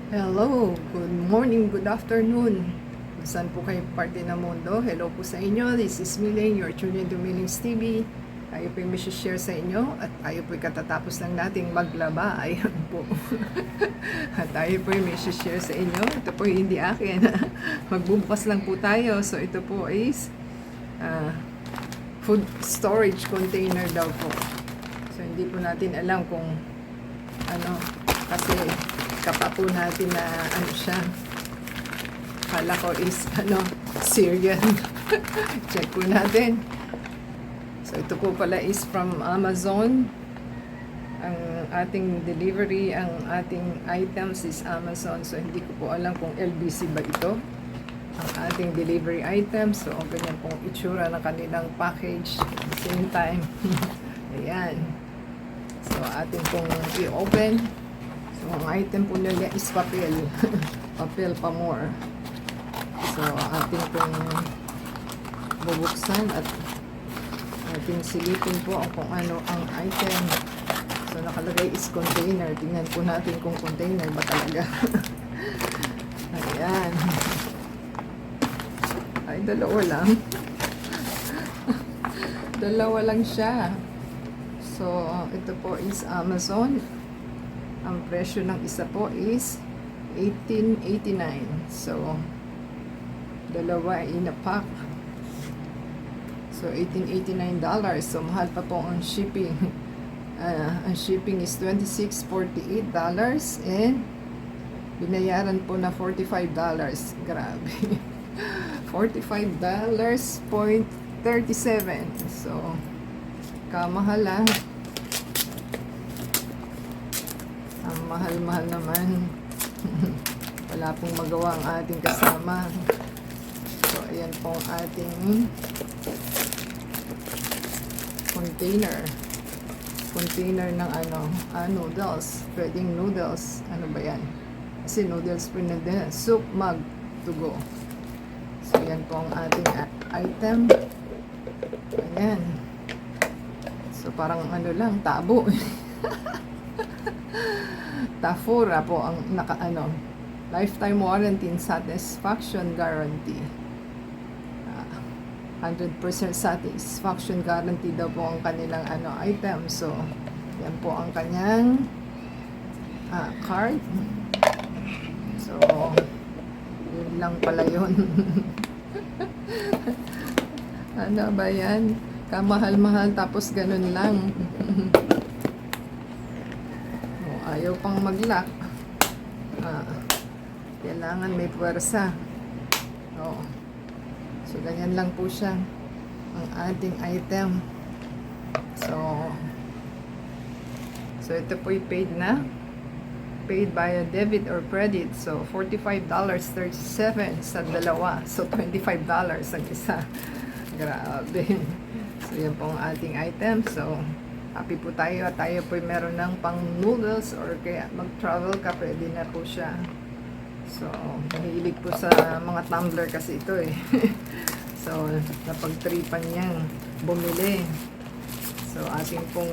Hello, good morning, good afternoon. Saan po kayo parte ng mundo? Hello po sa inyo. This is Miling, you're tuned into Miling's TV. Tayo po yung may share sa inyo at tayo po katatapos lang nating maglaba. Ayan po. At tayo po yung may share sa inyo. Ito po yung hindi akin. Magbubukas lang po tayo. So ito po is food storage container daw po. So hindi po natin alam kung ano, kasi kapa po natin na ano siya, kala ko is Syrian. Check po natin. So ito po pala is from Amazon. Ang ating delivery, ang ating items is Amazon. So hindi ko po alam kung LBC ba ito ang ating delivery items. So ganyan pong itsura ng kanilang package at the same time. Ayan. So ating pong i-open. So ang item po nila is papel. Papel pa more. So ating pong bubuksan at ating silipin po kung ano ang item. So nakalagay is container. Tingnan po natin kung container ba talaga. Ayan. Ay, dalawa lang. Dalawa lang siya. So ito po is Amazon. Ang presyo ng isa po is $18.89. So dalawa in a pack. So $18.89. So mahal pa po ang shipping. Ang shipping is $26.48 and binayaran po na $45. Grabe. $45.37. So kamahal ang mahal-mahal naman. Wala pong magawa ang ating kasama. So ayan po ang ating container ng noodles. Pwedeng noodles. Ano ba yan? Kasi noodles po na din. Soup mug to go. So ayan po ang ating item. Ayan. So parang lang, tabo. Tafura po ang lifetime warranty and satisfaction guarantee. 100% satisfaction guarantee daw po ang kanilang item. So yan po ang kanyang card. So yun lang pala yun. Ano ba yan? Kamahal-mahal tapos ganun lang. Ayaw pang mag-lock. Kailangan may puwersa. So ganyan lang po siya ang ating item. So ito po'y paid na. Paid via debit or credit. So $45.37 sa dalawa. So $25 ang isa. Grabe. So yan po ang ating item. So happy po tayo at tayo po meron ng pang noodles or kaya mag-travel ka, pwede na po siya. So, mahilig po sa mga tumbler kasi ito eh. So, napagtripan niyang bumili. So, ating pong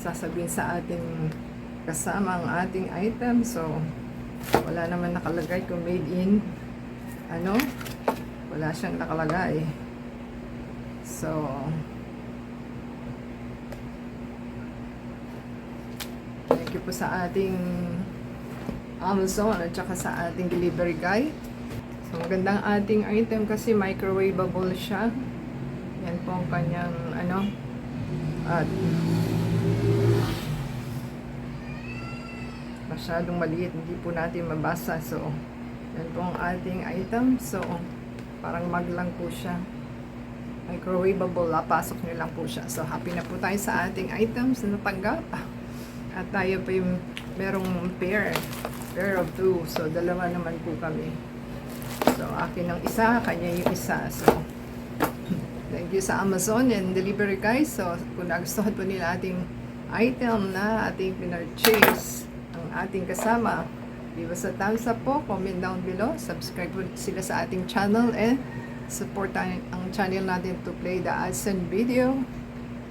sasabihin sa ating kasama ang ating item. So, wala naman nakalagay kung made in wala siyang nakalagay. So, thank you po sa ating Amazon at saka sa ating delivery guy. So magandang ating item kasi microwavable siya. Yan po ang kanyang at masyadong maliit, hindi po natin mabasa. So yan po ang ating item. So parang mag lang po siya. Microwavable, pasok nyo lang po siya. So happy na po tayo sa ating items na natanggap. At tayo pa yung merong pair of two. So dalawa naman po kami. So akin ang isa, kanya yung isa. So thank you sa Amazon and delivery guys. So kung nagustuhan po nila ating item na ating pinurchase ang ating kasama, give us a thumbs up po, comment down below, subscribe po sila sa ating channel and support ang channel natin to play the ads and video.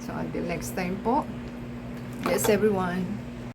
So until next time po. Yes, everyone.